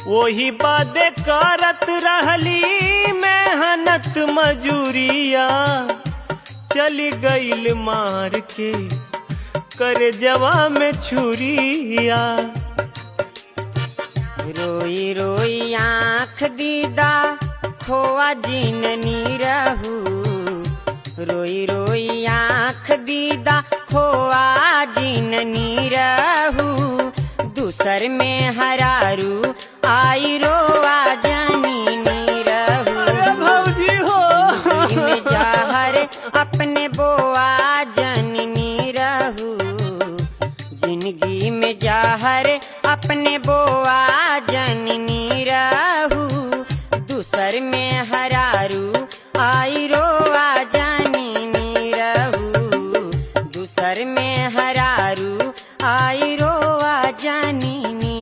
वही बादे करत रहली मेहनत मजूरिया, चली गईल मार के करे जवा में छुरिया। रोई रोई आँख दीदा खोआ जिननी रहू, रोई रोई आँख दीदा खोआ जिननी रहू। दूसर में हरारू आई रोआ जननी रहू। अरे भौजी हो जिंदगी में जहर अपने बोआ जननी रहू, जिंदगी में जहर अपने बोआ जन